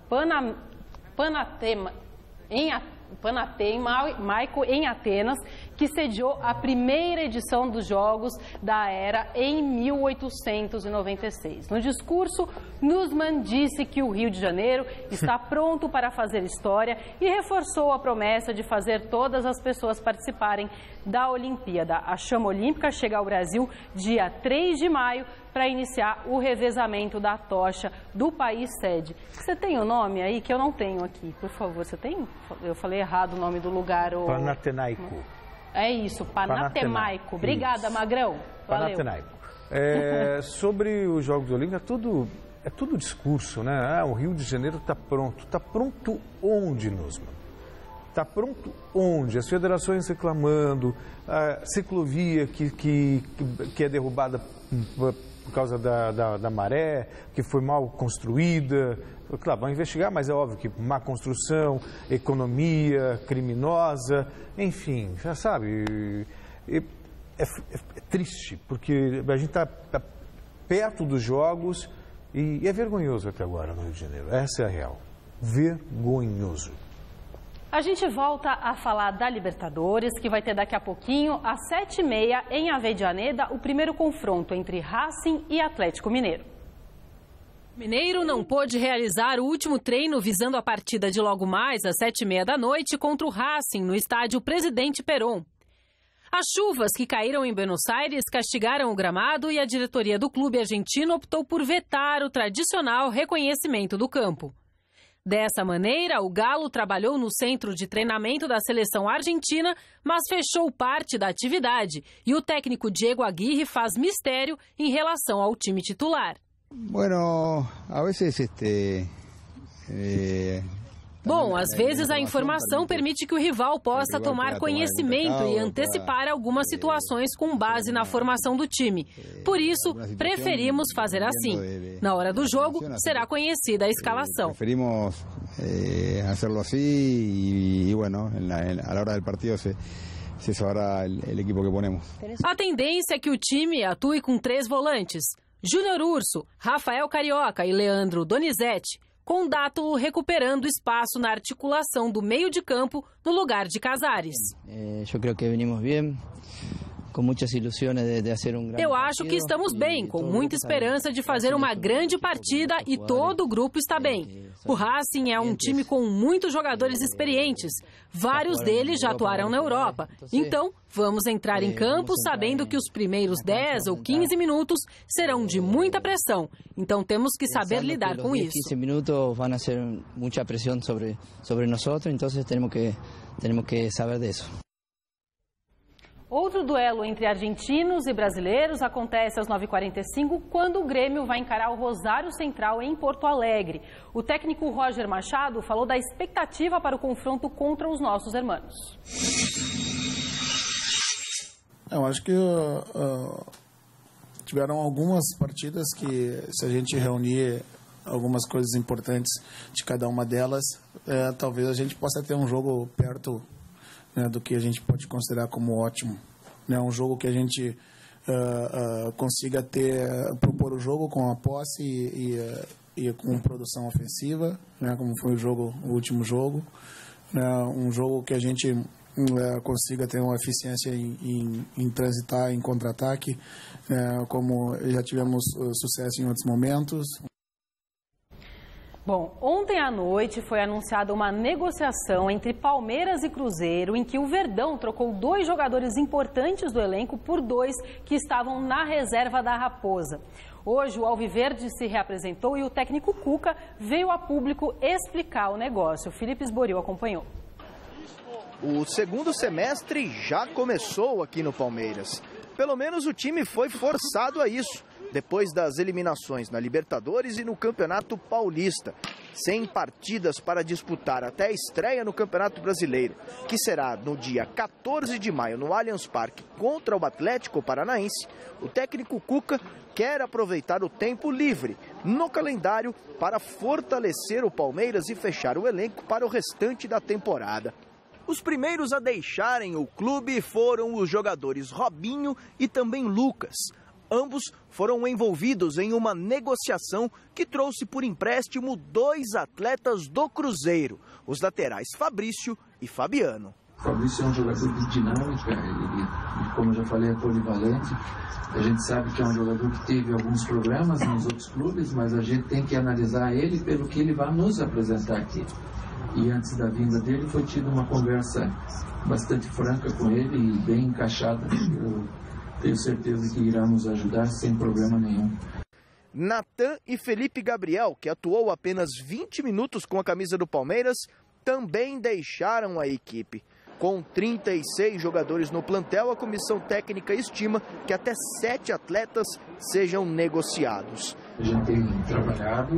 Panathinaiko em Atenas, que sediou a primeira edição dos Jogos da Era em 1896. No discurso, Nussmann disse que o Rio de Janeiro está pronto para fazer história e reforçou a promessa de fazer todas as pessoas participarem da Olimpíada. A chama olímpica chega ao Brasil dia 3 de maio para iniciar o revezamento da tocha do país sede. Você tem o nome aí que eu não tenho aqui, por favor, você tem? Eu falei errado o nome do lugar. Panathinaiko. É isso, Panathinaiko. Obrigada, Magrão. Valeu. Panathinaiko. Sobre os Jogos Olímpicos, é tudo discurso, né? O Rio de Janeiro está pronto. Está pronto onde, Nussmann? Está pronto onde? As federações reclamando, a ciclovia que é derrubada por causa da maré, que foi mal construída. Claro, vão investigar, mas é óbvio que má construção, economia criminosa, enfim, já sabe. É triste, porque a gente está perto dos Jogos e é vergonhoso até agora no Rio de Janeiro. Essa é a real. Vergonhoso. A gente volta a falar da Libertadores, que vai ter daqui a pouquinho, às 7h30, em Avellaneda, o primeiro confronto entre Racing e Atlético Mineiro. Mineiro não pôde realizar o último treino visando a partida de logo mais às 7h30 da noite contra o Racing, no estádio Presidente Perón. As chuvas que caíram em Buenos Aires castigaram o gramado e a diretoria do clube argentino optou por vetar o tradicional reconhecimento do campo. Dessa maneira, o Galo trabalhou no centro de treinamento da seleção argentina, mas fechou parte da atividade. E o técnico Diego Aguirre faz mistério em relação ao time titular. Bueno, a veces Bom, às vezes a informação permite que o rival possa tomar conhecimento e antecipar algumas situações com base na formação do time. Por isso, preferimos fazer assim. Na hora do jogo, será conhecida a escalação. Preferimos hacerlo así y bueno, a la hora del partido se sabrá el equipo que ponemos. A tendência é que o time atue com 3 volantes: Júnior Urso, Rafael Carioca e Leandro Donizete, com Dátolo recuperando espaço na articulação do meio de campo no lugar de Casares. Eu creio que venimos bem, com muitas ilusões de fazer um grande. Eu acho que estamos bem, com muita esperança de fazer uma grande partida e todo o grupo está bem. O Racing é um time com muitos jogadores experientes. Vários deles já atuaram na Europa. Então, vamos entrar em campo sabendo que os primeiros 10 ou 15 minutos serão de muita pressão. Então, temos que saber lidar com isso. 15 minutos vão ser muita pressão sobre nós, então temos que saber disso. Outro duelo entre argentinos e brasileiros acontece às 9h45, quando o Grêmio vai encarar o Rosário Central em Porto Alegre. O técnico Roger Machado falou da expectativa para o confronto contra os nossos irmãos. Eu acho que tiveram algumas partidas que, se a gente reunir algumas coisas importantes de cada uma delas, talvez a gente possa ter um jogo perto, né, do que a gente pode considerar como ótimo, né? Um jogo que a gente consiga propor o jogo com a posse e com produção ofensiva, né, como foi o último jogo, né? Um jogo que a gente consiga ter uma eficiência em transitar em contra-ataque, como já tivemos sucesso em outros momentos. Bom, ontem à noite foi anunciada uma negociação entre Palmeiras e Cruzeiro, em que o Verdão trocou 2 jogadores importantes do elenco por 2 que estavam na reserva da Raposa. Hoje o Alviverde se reapresentou e o técnico Cuca veio a público explicar o negócio. O Felipe Esboril acompanhou. O segundo semestre já começou aqui no Palmeiras. Pelo menos o time foi forçado a isso, depois das eliminações na Libertadores e no Campeonato Paulista. 100 partidas para disputar até a estreia no Campeonato Brasileiro, que será no dia 14 de maio no Allianz Parque contra o Atlético Paranaense. O técnico Cuca quer aproveitar o tempo livre no calendário para fortalecer o Palmeiras e fechar o elenco para o restante da temporada. Os primeiros a deixarem o clube foram os jogadores Robinho e também Lucas. Ambos foram envolvidos em uma negociação que trouxe por empréstimo 2 atletas do Cruzeiro, os laterais Fabrício e Fabiano. O Fabrício é um jogador de dinâmica, ele, como eu já falei, é polivalente. A gente sabe que é um jogador que teve alguns problemas nos outros clubes, mas a gente tem que analisar ele pelo que ele vai nos apresentar aqui. E antes da vinda dele foi tida uma conversa bastante franca com ele e bem encaixada. Eu tenho certeza que irá nos ajudar sem problema nenhum. Natan e Felipe Gabriel, que atuou apenas 20 minutos com a camisa do Palmeiras, também deixaram a equipe. Com 36 jogadores no plantel, a comissão técnica estima que até 7 atletas sejam negociados. A gente tem trabalhado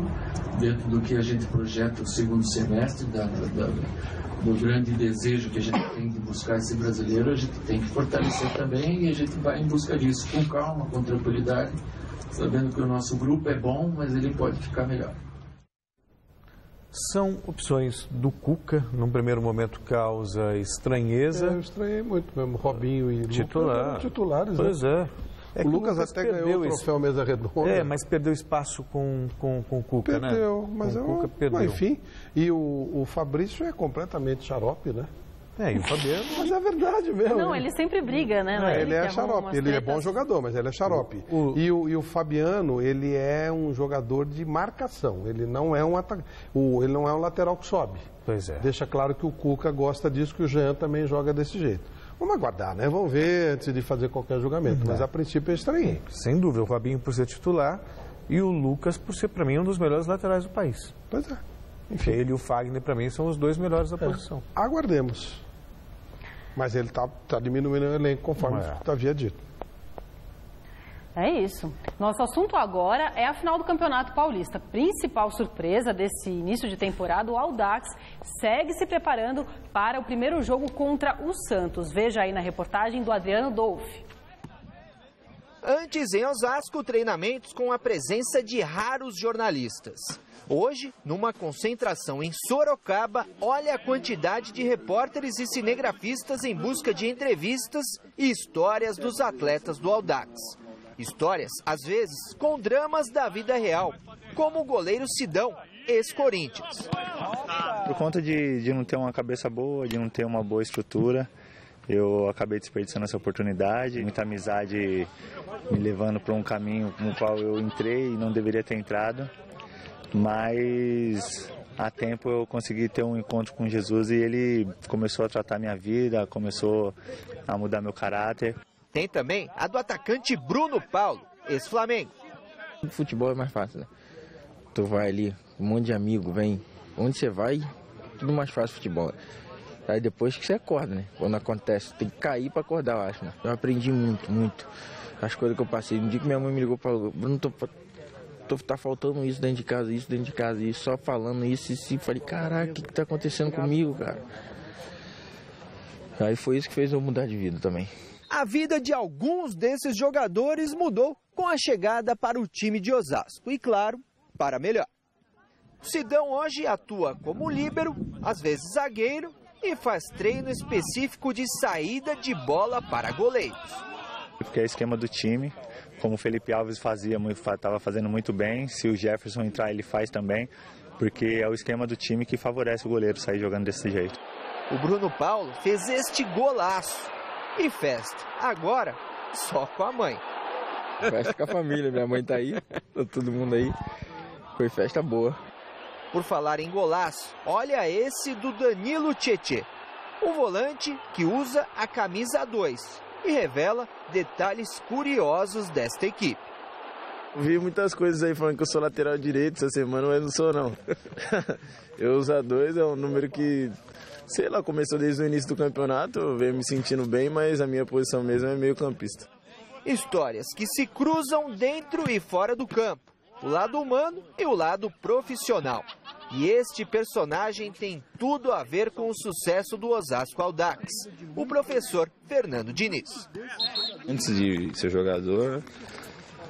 dentro do que a gente projeta o segundo semestre, do grande desejo que a gente tem de buscar esse brasileiro. A gente tem que fortalecer também e a gente vai em busca disso com calma, com tranquilidade, sabendo que o nosso grupo é bom, mas ele pode ficar melhor. São opções do Cuca, num primeiro momento causa estranheza. Eu estranhei muito mesmo, Robinho e titular. Lucas titulares. Pois né? é. O Lucas até ganhou o troféu Mesa Redonda. Mas perdeu espaço com o Cuca, né? Perdeu, mas Cuca perdeu. Mas enfim, e o Fabrício é completamente xarope, né? E o Fabiano... Mas é verdade mesmo. Não, ele sempre briga, né? Ele é xarope, ele é bom jogador, mas ele é xarope. E o Fabiano, ele é um jogador de marcação, ele não é um ele não é um lateral que sobe. Pois é. Deixa claro que o Cuca gosta disso, que o Jean também joga desse jeito. Vamos aguardar, né? Vamos ver antes de fazer qualquer julgamento, mas a princípio é estranho. Sem dúvida, o Fabinho por ser titular e o Lucas por ser, para mim, um dos melhores laterais do país. Pois é. Enfim. Ele e o Fagner, para mim, são os 2 melhores da posição. Aguardemos. Mas ele está diminuindo o elenco, conforme havia dito. É isso. Nosso assunto agora é a final do Campeonato Paulista. Principal surpresa desse início de temporada, o Audax segue se preparando para o primeiro jogo contra o Santos. Veja aí na reportagem do Adriano Dolfi. Antes, em Osasco, treinamentos com a presença de raros jornalistas. Hoje, numa concentração em Sorocaba, olha a quantidade de repórteres e cinegrafistas em busca de entrevistas e histórias dos atletas do Audax. Histórias, às vezes, com dramas da vida real, como o goleiro Sidão, ex-Corinthians. Por conta de não ter uma cabeça boa, de não ter uma boa estrutura, eu acabei desperdiçando essa oportunidade, muita amizade me levando para um caminho no qual eu entrei e não deveria ter entrado. Mas há tempo eu consegui ter um encontro com Jesus e ele começou a tratar minha vida, começou a mudar meu caráter. Tem também a do atacante Bruno Paulo, ex-Flamengo. O futebol é mais fácil, né? Tu vai ali, um monte de amigo vem. Onde você vai, tudo mais fácil futebol. Aí depois que você acorda, né? Quando acontece, tem que cair para acordar, eu acho, né? Eu aprendi muito. As coisas que eu passei. No dia que minha mãe me ligou e falou, Bruno, tá faltando isso dentro de casa, e só falando isso, e falei, caraca, o que tá acontecendo comigo, cara? Aí foi isso que fez eu mudar de vida também. A vida de alguns desses jogadores mudou com a chegada para o time de Osasco, e claro, para melhor. O Sidão hoje atua como líbero, às vezes zagueiro, e faz treino específico de saída de bola para goleiros. Porque é o esquema do time. Como o Felipe Alves estava fazendo muito bem, se o Jefferson entrar, ele faz também, porque é o esquema do time que favorece o goleiro sair jogando desse jeito. O Bruno Paulo fez este golaço. E festa, agora só com a mãe. Festa com a família, minha mãe tá aí, tá todo mundo aí. Foi festa boa. Por falar em golaço, olha esse do Danilo Tietê, um volante que usa a camisa 2. E revela detalhes curiosos desta equipe. Vi muitas coisas aí falando que eu sou lateral direito essa semana, mas não sou não. Eu uso a 2, é um número que, sei lá, começou desde o início do campeonato, eu venho me sentindo bem, mas a minha posição mesmo é meio campista. Histórias que se cruzam dentro e fora do campo, o lado humano e o lado profissional. E este personagem tem tudo a ver com o sucesso do Osasco Audax, o professor Fernando Diniz. Antes de ser jogador,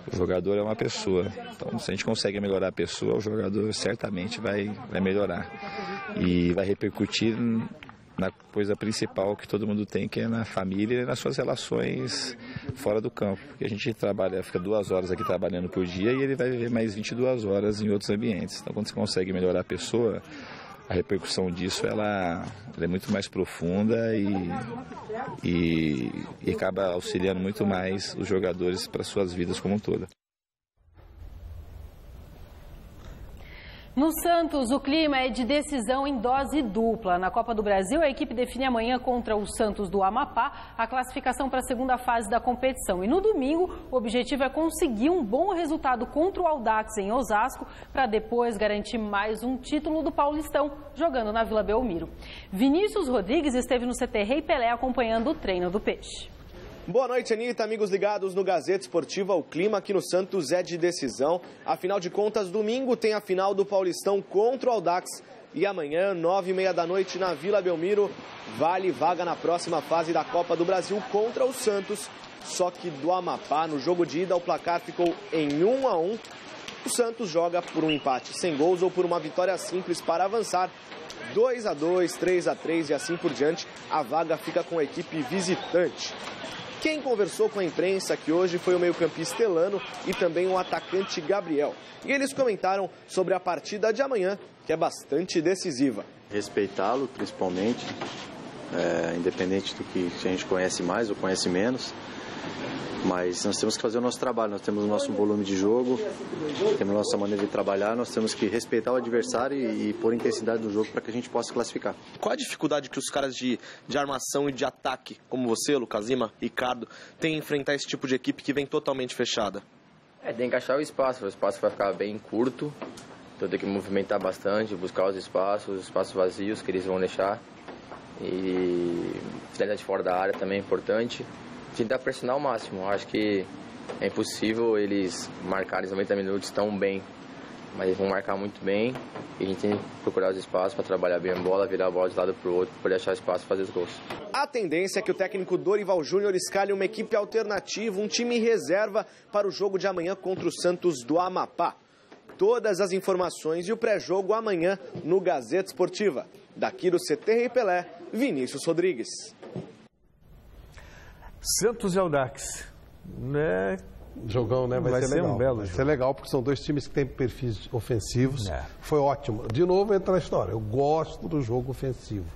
o jogador é uma pessoa. Então, se a gente consegue melhorar a pessoa, o jogador certamente vai melhorar. E vai repercutir na coisa principal que todo mundo tem, que é na família e nas suas relações fora do campo. Porque a gente fica 2 horas aqui trabalhando por dia e ele vai viver mais 22 horas em outros ambientes. Então, quando você consegue melhorar a pessoa, a repercussão disso ela é muito mais profunda e acaba auxiliando muito mais os jogadores para suas vidas como um todo. No Santos, o clima é de decisão em dose dupla. Na Copa do Brasil, a equipe define amanhã contra o Santos do Amapá a classificação para a segunda fase da competição. E no domingo, o objetivo é conseguir um bom resultado contra o Audax em Osasco, para depois garantir mais um título do Paulistão, jogando na Vila Belmiro. Vinícius Rodrigues esteve no CT Rei Pelé acompanhando o treino do Peixe. Boa noite, Anitta. Amigos ligados no Gazeta Esportiva, o clima aqui no Santos é de decisão. Afinal de contas, domingo tem a final do Paulistão contra o Audax. E amanhã, 9h30 da noite, na Vila Belmiro, vale vaga na próxima fase da Copa do Brasil contra o Santos. Só que do Amapá, no jogo de ida, o placar ficou em 1-1. O Santos joga por um empate sem gols ou por uma vitória simples para avançar. 2-2, 3-3 e assim por diante, a vaga fica com a equipe visitante. Quem conversou com a imprensa aqui hoje foi o meio-campista Elano e também o atacante Gabriel. E eles comentaram sobre a partida de amanhã, que é bastante decisiva. Respeitá-lo, principalmente, independente do que a gente conhece mais ou conhece menos. Mas nós temos que fazer o nosso trabalho, nós temos o nosso volume de jogo, temos a nossa maneira de trabalhar, nós temos que respeitar o adversário e pôr intensidade no jogo para que a gente possa classificar. Qual a dificuldade que os caras de armação e de ataque, como você, Lucas Lima, Ricardo, têm em enfrentar esse tipo de equipe que vem totalmente fechada? Tem que achar o espaço vai ficar bem curto, então tem que movimentar bastante, buscar os espaços vazios que eles vão deixar. E finalidade fora da área também é importante. Tentar pressionar ao máximo. Acho que é impossível eles marcarem os 90 minutos tão bem, mas eles vão marcar muito bem e a gente tem que procurar os espaços para trabalhar bem a bola, virar a bola de lado para o outro, poder achar espaço e fazer os gols. A tendência é que o técnico Dorival Júnior escalhe uma equipe alternativa, um time reserva para o jogo de amanhã contra o Santos do Amapá. Todas as informações e o pré-jogo amanhã no Gazeta Esportiva. Daqui do CT Rei Pelé, Vinícius Rodrigues. Santos e Audax, né? Jogão, né? Vai ser legal. Um belo vai jogo. ser legal porque são dois times que têm perfis ofensivos. Foi ótimo. De novo entra na história. Eu gosto do jogo ofensivo.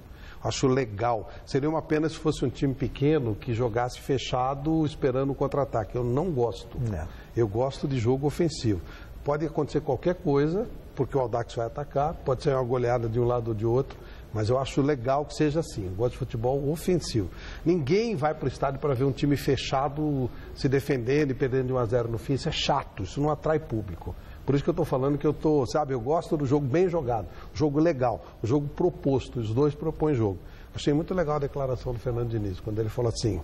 Acho legal. Seria uma pena se fosse um time pequeno que jogasse fechado esperando o contra-ataque. Eu não gosto. Eu gosto de jogo ofensivo. Pode acontecer qualquer coisa, porque o Audax vai atacar, pode ser uma goleada de um lado ou de outro. Mas eu acho legal que seja assim. Eu gosto de futebol ofensivo. Ninguém vai para o estádio para ver um time fechado se defendendo e perdendo de 1-0 no fim. Isso é chato, isso não atrai público. Por isso que eu estou falando que eu gosto do jogo bem jogado, jogo legal, o jogo proposto, os dois propõem jogo. Achei muito legal a declaração do Fernando Diniz, quando ele falou assim,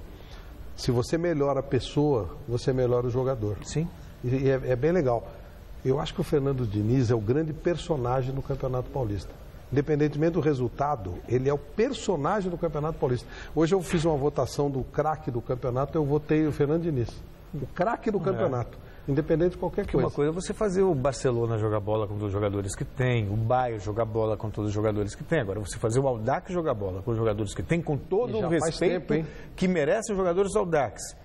se você melhora a pessoa, você melhora o jogador. Sim. E é bem legal. Eu acho que o Fernando Diniz é o grande personagem do Campeonato Paulista. Independentemente do resultado, ele é o personagem do Campeonato Paulista. Hoje eu fiz uma votação do craque do campeonato, eu votei o Fernando Diniz. O craque do campeonato, independente de qualquer coisa. Uma coisa é você fazer o Barcelona jogar bola com todos os jogadores que tem, o Bayern jogar bola com todos os jogadores que tem. Agora, você fazer o Audax jogar bola com os jogadores que tem, com todo o respeito que merecem os jogadores do Audax.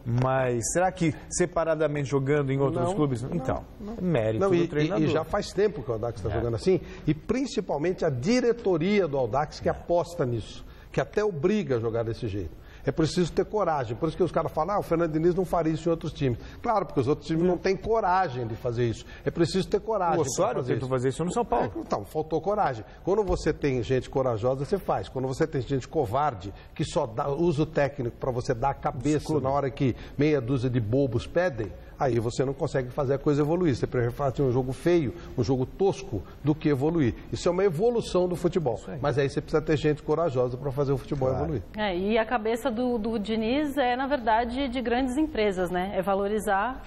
Mas será que separadamente jogando em outros clubes? Então, mérito do treinador. E já faz tempo que o Audax está jogando assim, e principalmente a diretoria do Audax que aposta nisso, que até obriga a jogar desse jeito. É preciso ter coragem. Por isso que os caras falam, o Fernando Diniz não faria isso em outros times. Claro, porque os outros times não têm coragem de fazer isso. É preciso ter coragem. O Osório tentou fazer isso no São Paulo. Então, faltou coragem. Quando você tem gente corajosa, você faz. Quando você tem gente covarde, que só usa o técnico para você dar a cabeça na hora que meia dúzia de bobos pedem, aí você não consegue fazer a coisa evoluir. Você prefere fazer um jogo feio, um jogo tosco, do que evoluir. Isso é uma evolução do futebol. Mas aí você precisa ter gente corajosa para fazer o futebol evoluir. E a cabeça do Diniz é, na verdade, de grandes empresas, né? É valorizar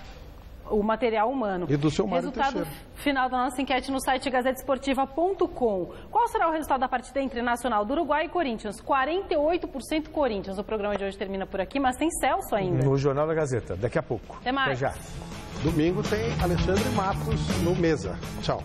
o material humano. E do seu Mário Resultado Teixeira. final da nossa enquete no site gazetesportiva.com. Qual será o resultado da partida entre Nacional do Uruguai e Corinthians? 48% Corinthians. O programa de hoje termina por aqui, mas tem Celso ainda. No Jornal da Gazeta, daqui a pouco. Até mais. Até já. Domingo tem Alexandre Matos no Mesa. Tchau.